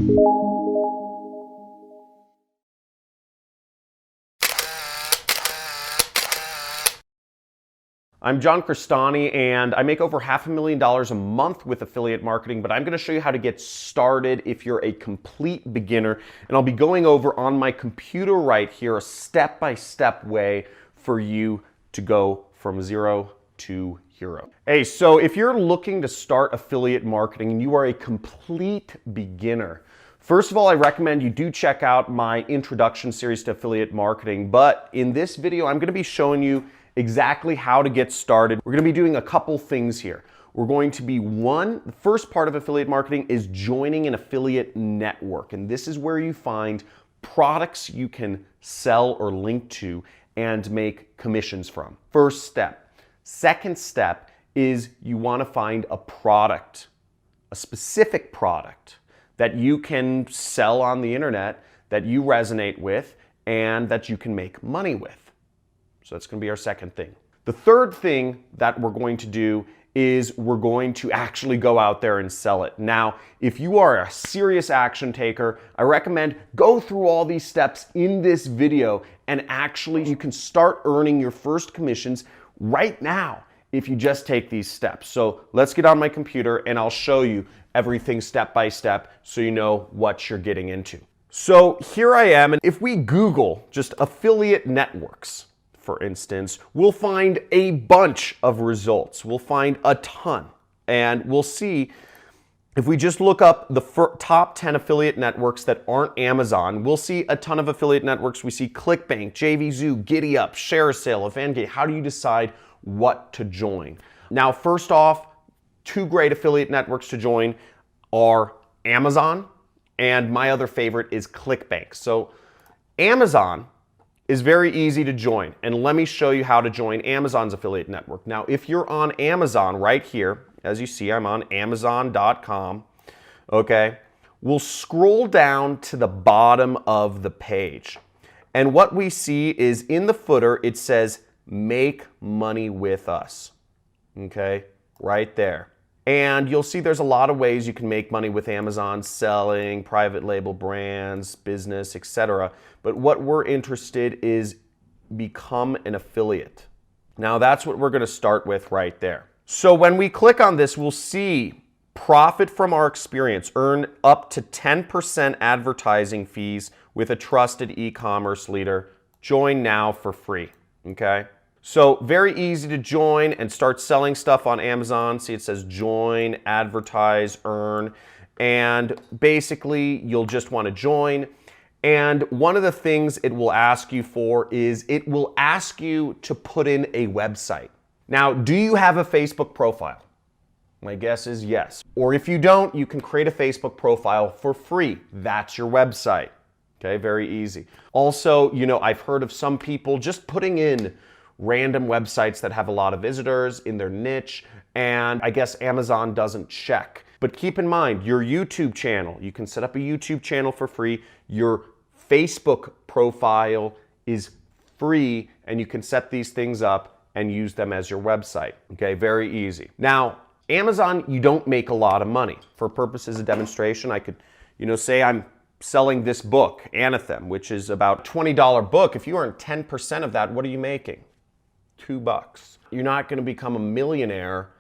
I'm John Crestani, and I make over $500,000 a month with affiliate marketing, but I'm going to show you how to get started if you're a complete beginner. And I'll be going over on my computer right here a step-by-step way for you to go from zero to hero. Hey, so if you're looking to start affiliate marketing and you are a complete beginner, first of all, I recommend you do check out my introduction series to affiliate marketing. But in this video, I'm going to be showing you exactly how to get started. We're going to be doing a couple things here. We're going to be the first part of affiliate marketing is joining an affiliate network. And this is where you find products you can sell or link to and make commissions from. First step. Second step is you want to find a product, a specific product that you can sell on the internet, that you resonate with, and that you can make money with. So that's going to be our second thing. The third thing that we're going to do is we're going to actually go out there and sell it. Now, if you are a serious action taker, I recommend go through all these steps in this video, and actually you can start earning your first commissions right now if you just take these steps. So let's get on my computer and I'll show you everything step by step so you know what you're getting into. So here I am, and if we Google just affiliate networks, for instance, we'll find a bunch of results. We'll find a ton. And we'll see, if we just look up the top 10 affiliate networks that aren't Amazon, we'll see a ton of affiliate networks. We see Clickbank, JVZoo, GiddyUp, ShareASale, Evangate. How do you decide what to join? Now, first off, two great affiliate networks to join are Amazon, and my other favorite is Clickbank. So Amazon is very easy to join, and let me show you how to join Amazon's affiliate network. Now, if you're on Amazon right here, as you see, I'm on Amazon.com, okay? We'll scroll down to the bottom of the page, and what we see is in the footer, it says, make money with us, okay? Right there. And you'll see there's a lot of ways you can make money with Amazon, selling, private label brands, business, etc. But what we're interested is become an affiliate. Now that's what we're going to start with right there. So when we click on this, we'll see profit from our experience, earn up to 10% advertising fees with a trusted e-commerce leader. Join now for free, okay? So very easy to join and start selling stuff on Amazon. See, it says join, advertise, earn, and basically you'll just want to join. And one of the things it will ask you for is it will ask you to put in a website. Now, do you have a Facebook profile? My guess is yes. Or if you don't, you can create a Facebook profile for free. That's your website. Okay, very easy. Also, you know, I've heard of some people just putting in random websites that have a lot of visitors in their niche, and I guess Amazon doesn't check. But keep in mind, your YouTube channel, you can set up a YouTube channel for free. Your Facebook profile is free, and you can set these things up and use them as your website. Okay, very easy. Now, Amazon, you don't make a lot of money. For purposes of demonstration, I could, say I'm selling this book, Anathem, which is about $20 book. If you earn 10% of that, what are you making? $2. You're not going to become a millionaire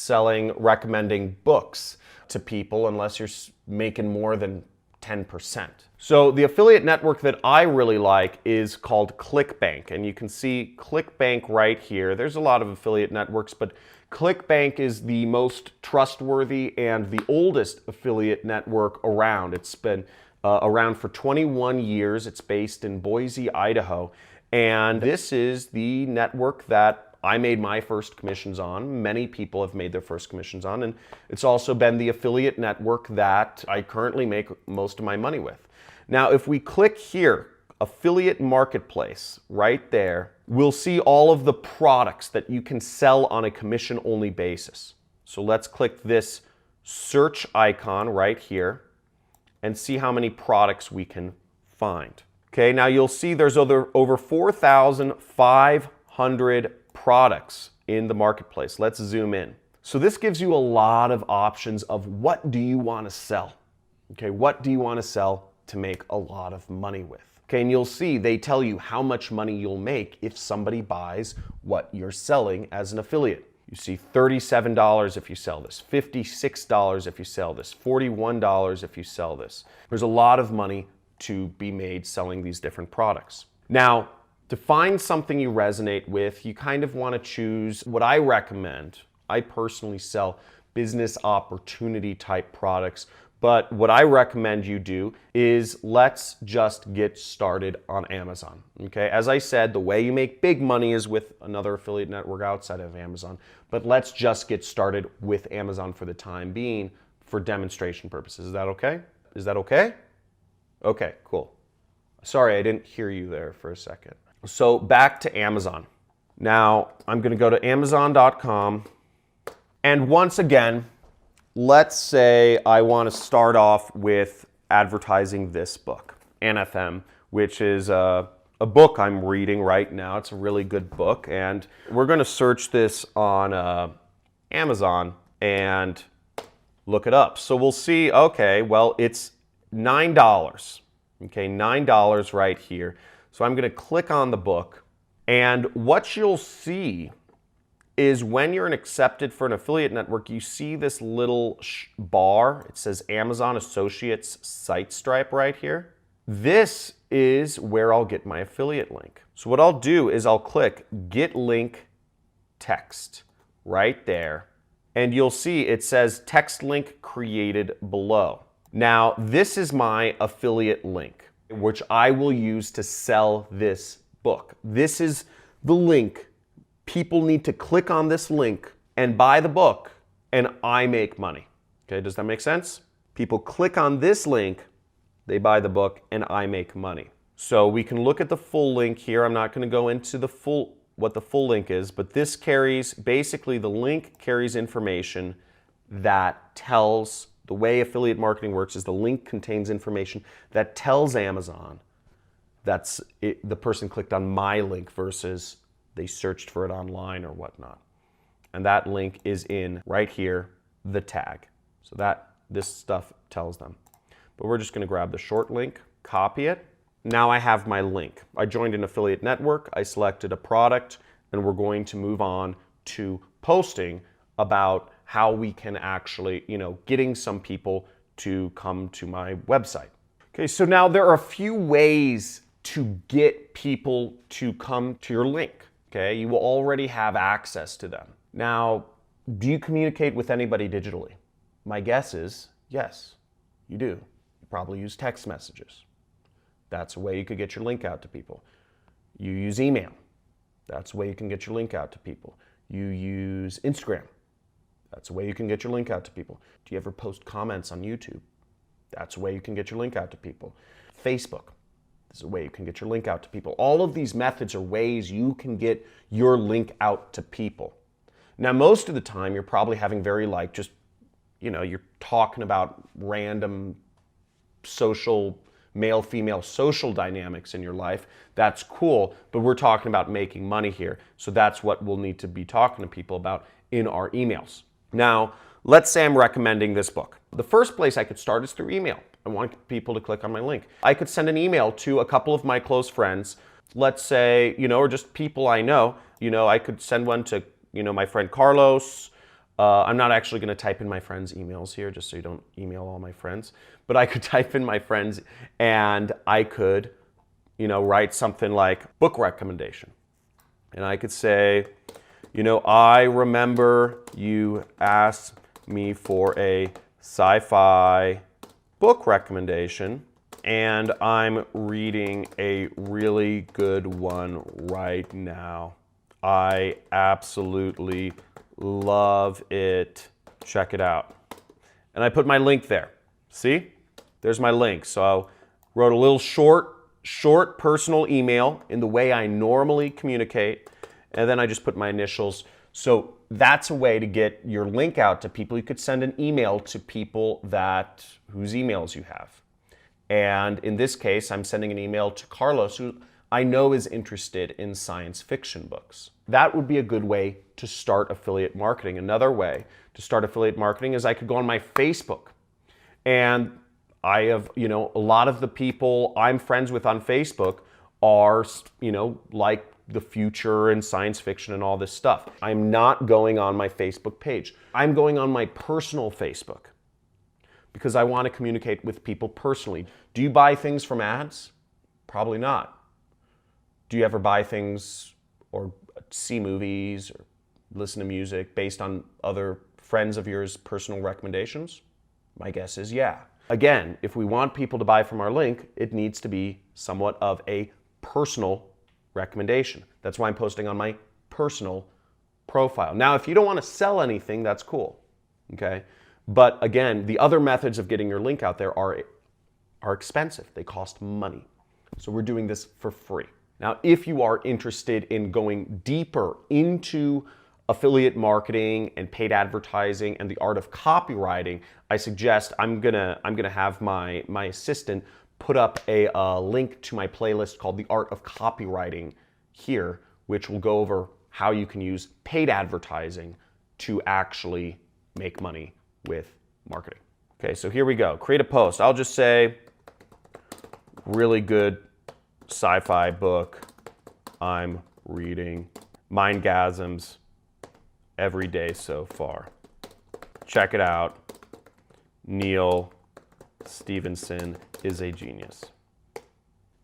recommending books to people unless you're making more than 10%. So the affiliate network that I really like is called Clickbank, and you can see Clickbank right here. There's a lot of affiliate networks, but Clickbank is the most trustworthy and the oldest affiliate network around. It's been around for 21 years. It's based in Boise, Idaho. And this is the network that I made my first commissions on. Many people have made their first commissions on. And it's also been the affiliate network that I currently make most of my money with. Now, if we click here, Affiliate Marketplace, right there, we'll see all of the products that you can sell on a commission-only basis. So let's click this search icon right here and see how many products we can find. Okay, now you'll see there's over 4,500 products in the marketplace. Let's zoom in. So this gives you a lot of options of what do you want to sell, Okay, what do you want to sell to make a lot of money with? Okay, and you'll see they tell you how much money you'll make if somebody buys what you're selling as an affiliate. You see $37 if you sell this, $56 if you sell this, $41 if you sell this. There's a lot of money to be made selling these different products. Now, to find something you resonate with, you kind of want to choose what I recommend. I personally sell business opportunity type products, but what I recommend you do is let's just get started on Amazon. Okay, as I said, the way you make big money is with another affiliate network outside of Amazon, but let's just get started with Amazon for the time being for demonstration purposes. Is that okay? Is that okay? Okay, cool. Sorry, I didn't hear you there for a second. So back to Amazon. Now I'm going to go to Amazon.com, and once again, let's say I want to start off with advertising this book, NFM, which is a book I'm reading right now. It's a really good book, and we're going to search this on Amazon and look it up. So we'll see, okay, well, it's $9. Okay, $9 right here. So I'm going to click on the book, and what you'll see is when you're accepted for an affiliate network, you see this little bar. It says Amazon Associates Site Stripe right here. This is where I'll get my affiliate link. So what I'll do is I'll click Get Link Text right there, and you'll see it says text link created below. Now, this is my affiliate link, which I will use to sell this book. This is the link. People need to click on this link and buy the book, and I make money. Okay, does that make sense? People click on this link, they buy the book, and I make money. So we can look at the full link here. I'm not going to go into what the full link is, but this carries, basically the link carries information that tells, the way affiliate marketing works is the link contains information that tells Amazon that's the person clicked on my link versus they searched for it online or whatnot. And that link is in right here, the tag. So this stuff tells them. But we're just going to grab the short link, copy it. Now I have my link. I joined an affiliate network, I selected a product, and we're going to move on to posting about how we can actually, getting some people to come to my website. Okay, so now there are a few ways to get people to come to your link. Okay, you will already have access to them. Now, do you communicate with anybody digitally? My guess is yes, you do. You probably use text messages. That's a way you could get your link out to people. You use email. That's a way you can get your link out to people. You use Instagram. That's a way you can get your link out to people. Do you ever post comments on YouTube? That's a way you can get your link out to people. Facebook. This is a way you can get your link out to people. All of these methods are ways you can get your link out to people. Now, most of the time, you're probably having very you're talking about random social, male-female social dynamics in your life. That's cool, but we're talking about making money here. So that's what we'll need to be talking to people about in our emails. Now, let's say I'm recommending this book. The first place I could start is through email. I want people to click on my link. I could send an email to a couple of my close friends, let's say, or just people I know. I could send one to, my friend Carlos. I'm not actually going to type in my friends' emails here, just so you don't email all my friends. But I could type in my friends, and I could, write something like book recommendation. And I could say, I remember you asked me for a sci-fi book recommendation, and I'm reading a really good one right now. I absolutely love it. Check it out. And I put my link there. See? There's my link. So I wrote a little short personal email in the way I normally communicate, and then I just put my initials. So that's a way to get your link out to people. You could send an email to people whose emails you have. And in this case, I'm sending an email to Carlos, who I know is interested in science fiction books. That would be a good way to start affiliate marketing. Another way to start affiliate marketing is I could go on my Facebook, and I have, a lot of the people I'm friends with on Facebook are, like the future and science fiction and all this stuff. I'm not going on my Facebook page. I'm going on my personal Facebook because I want to communicate with people personally. Do you buy things from ads? Probably not. Do you ever buy things or see movies or listen to music based on other friends of yours' personal recommendations? My guess is yeah. Again, if we want people to buy from our link, it needs to be somewhat of a personal recommendation. That's why I'm posting on my personal profile. Now, if you don't want to sell anything, that's cool, okay? But again, the other methods of getting your link out there are expensive. They cost money. So we're doing this for free. Now, if you are interested in going deeper into affiliate marketing and paid advertising and the art of copywriting, I suggest I'm gonna have my assistant put up a link to my playlist called The Art of Copywriting here, which will go over how you can use paid advertising to actually make money with marketing. Okay, so here we go. Create a post. I'll just say, really good sci-fi book I'm reading. Mindgasms every day so far. Check it out. Neil Stevenson is a genius.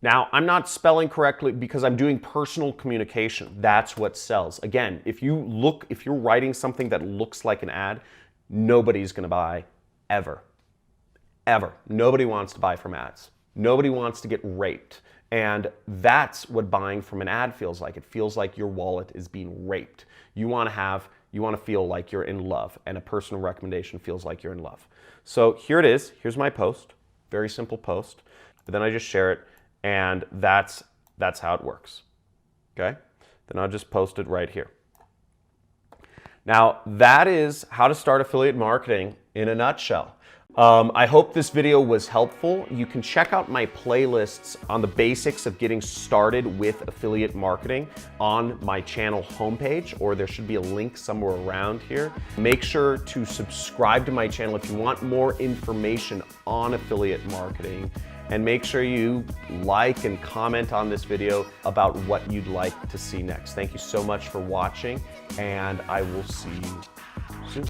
Now, I'm not spelling correctly because I'm doing personal communication. That's what sells. Again, if you're writing something that looks like an ad, nobody's gonna buy ever. Ever. Nobody wants to buy from ads. Nobody wants to get raped. And that's what buying from an ad feels like. It feels like your wallet is being raped. You want to feel like you're in love, and a personal recommendation feels like you're in love. So here it is. Here's my post. Very simple post. But then I just share it, and that's how it works. Okay? Then I'll just post it right here. Now, that is how to start affiliate marketing in a nutshell. I hope this video was helpful. You can check out my playlists on the basics of getting started with affiliate marketing on my channel homepage, or there should be a link somewhere around here. Make sure to subscribe to my channel if you want more information on affiliate marketing, and make sure you like and comment on this video about what you'd like to see next. Thank you so much for watching, and I will see you